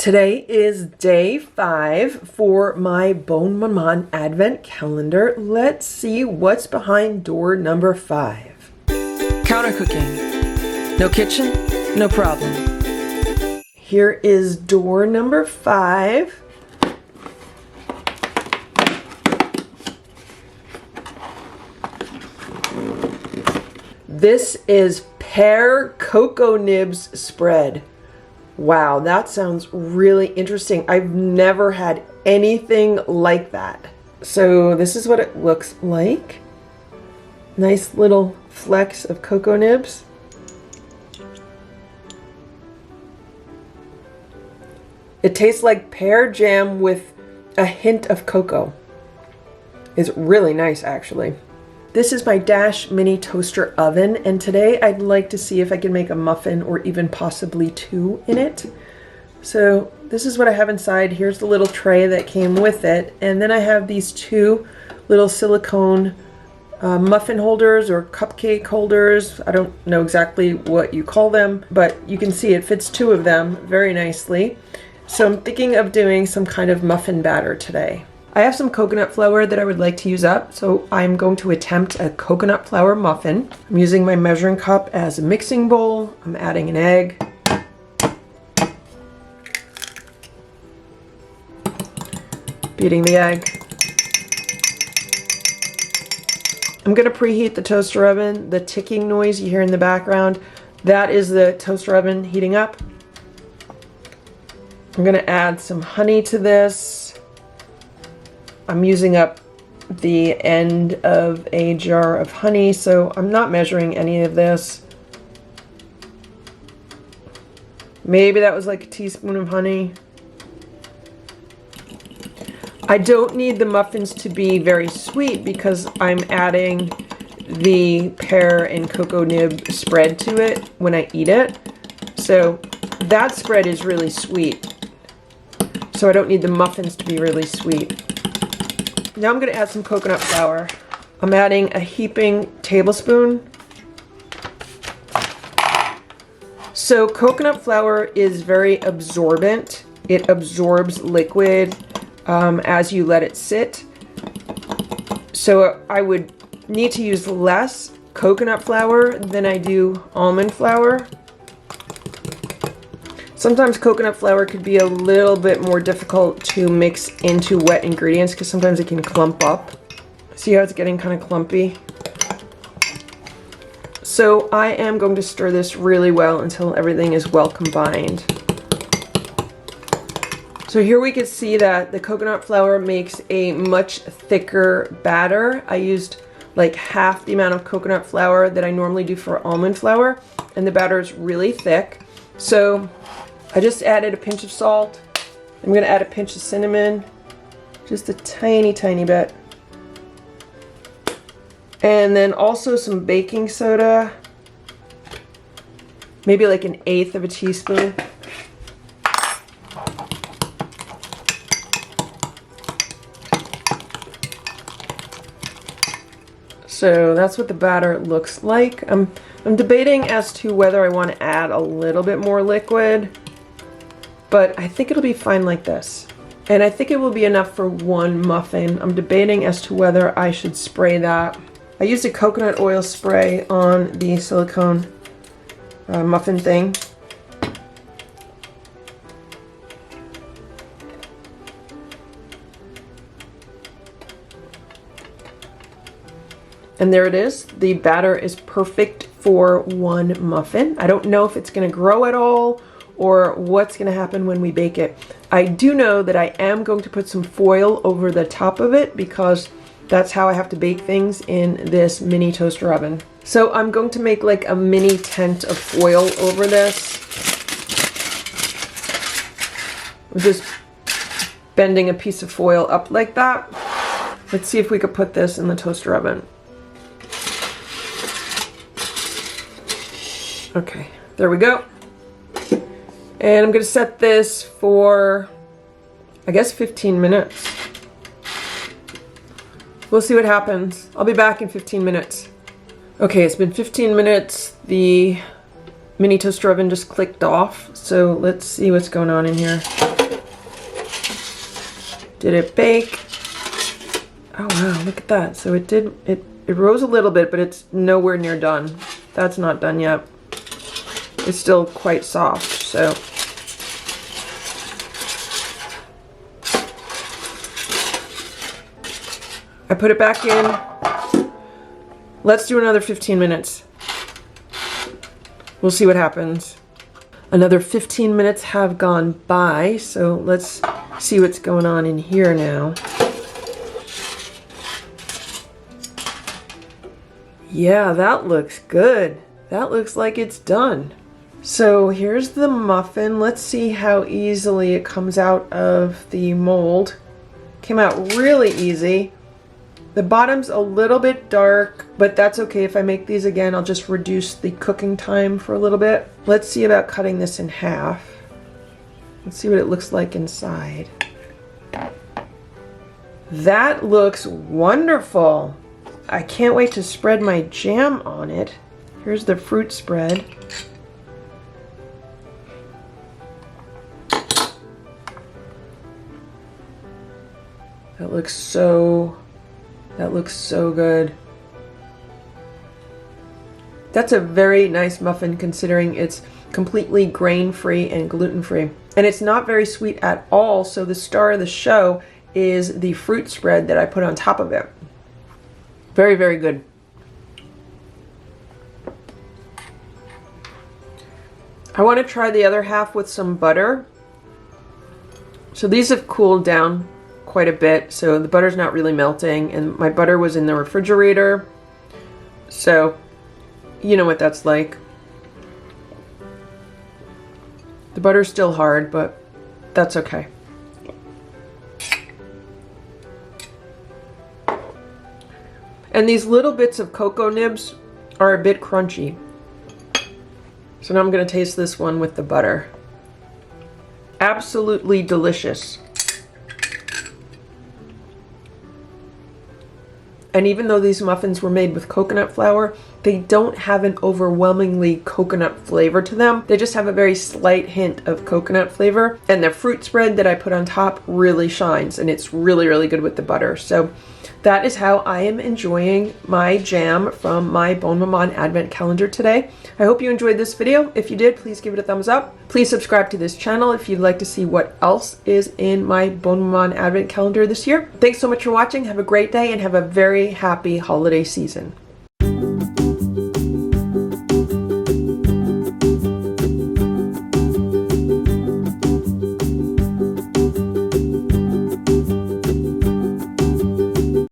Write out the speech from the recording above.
Today is day 5 for my Bonne Maman Advent Calendar. Let's see what's behind door number 5. Counter cooking. No kitchen, no problem. Here is door number 5. This is Pear Cocoa Nibs spread. Wow, that sounds really interesting. I've never had anything like that. So this is what it looks like. Nice little flecks of cocoa nibs. It tastes like pear jam with a hint of cocoa. It's really nice, actually. This is my Dash mini toaster oven, and today I'd like to see if I can make a muffin or even possibly 2 in it. So this is what I have inside. Here's the little tray that came with it, and then I have these 2 little silicone muffin holders or cupcake holders. I don't know exactly what you call them, but you can see it fits 2 of them very nicely. So I'm thinking of doing some kind of muffin batter today. I have some coconut flour that I would like to use up, so I'm going to attempt a coconut flour muffin. I'm using my measuring cup as a mixing bowl. I'm adding an egg. Beating the egg. I'm going to preheat the toaster oven. The ticking noise you hear in the background, that is the toaster oven heating up. I'm going to add some honey to this. I'm using up the end of a jar of honey, so I'm not measuring any of this. Maybe that was like a teaspoon of honey. I don't need the muffins to be very sweet because I'm adding the pear and cocoa nib spread to it when I eat it. So that spread is really sweet. So I don't need the muffins to be really sweet. Now I'm going to add some coconut flour. I'm adding a heaping tablespoon. So coconut flour is very absorbent. It absorbs liquid as you let it sit. So I would need to use less coconut flour than I do almond flour. Sometimes coconut flour could be a little bit more difficult to mix into wet ingredients because sometimes it can clump up. See how it's getting kind of clumpy? So I am going to stir this really well until everything is well combined. So here we can see that the coconut flour makes a much thicker batter. I used like half the amount of coconut flour that I normally do for almond flour, and the batter is really thick. So I just added a pinch of salt. I'm going to add a pinch of cinnamon, just a tiny, tiny bit. And then also some baking soda, maybe like 1/8 of a teaspoon. So that's what the batter looks like. I'm debating as to whether I want to add a little bit more liquid, but I think it'll be fine like this. And I think it will be enough for 1 muffin. I'm debating as to whether I should spray that. I used a coconut oil spray on the silicone muffin thing. And there it is. The batter is perfect for 1 muffin. I don't know if it's going to grow at all or what's going to happen when we bake it. I do know that I am going to put some foil over the top of it because that's how I have to bake things in this mini toaster oven. So I'm going to make like a mini tent of foil over this. I'm just bending a piece of foil up like that. Let's see if we could put this in the toaster oven. Okay, there we go. And I'm going to set this for, I guess, 15 minutes. We'll see what happens. I'll be back in 15 minutes. Okay, it's been 15 minutes. The mini toaster oven just clicked off, so let's see what's going on in here. Did it bake? Oh wow, look at that. So it rose a little bit, but it's nowhere near done. That's not done yet. It's still quite soft, so. I put it back in. Let's do another 15 minutes. We'll see what happens. Another 15 minutes have gone by, so let's see what's going on in here now. Yeah, that looks good. That looks like it's done. So here's the muffin. Let's see how easily it comes out of the mold. Came out really easy. The bottom's a little bit dark, but that's okay. If I make these again, I'll just reduce the cooking time for a little bit. Let's see about cutting this in half. Let's see what it looks like inside. That looks wonderful. I can't wait to spread my jam on it. Here's the fruit spread. That looks so good. That's a very nice muffin considering it's completely grain-free and gluten-free. And it's not very sweet at all, so the star of the show is the fruit spread that I put on top of it. Very, very good. I want to try the other half with some butter. So these have cooled down quite a bit, so the butter's not really melting, and my butter was in the refrigerator, so you know what that's like. The butter's still hard, but that's okay. And these little bits of cocoa nibs are a bit crunchy. So now I'm going to taste this one with the butter. Absolutely delicious. And even though these muffins were made with coconut flour, they don't have an overwhelmingly coconut flavor to them. They just have a very slight hint of coconut flavor. And the fruit spread that I put on top really shines, and it's really, really good with the butter. So that is how I am enjoying my jam from my Bonne Maman Advent Calendar today. I hope you enjoyed this video. If you did, please give it a thumbs up. Please subscribe to this channel if you'd like to see what else is in my Bonne Maman Advent Calendar this year. Thanks so much for watching. Have a great day and have a very happy holiday season.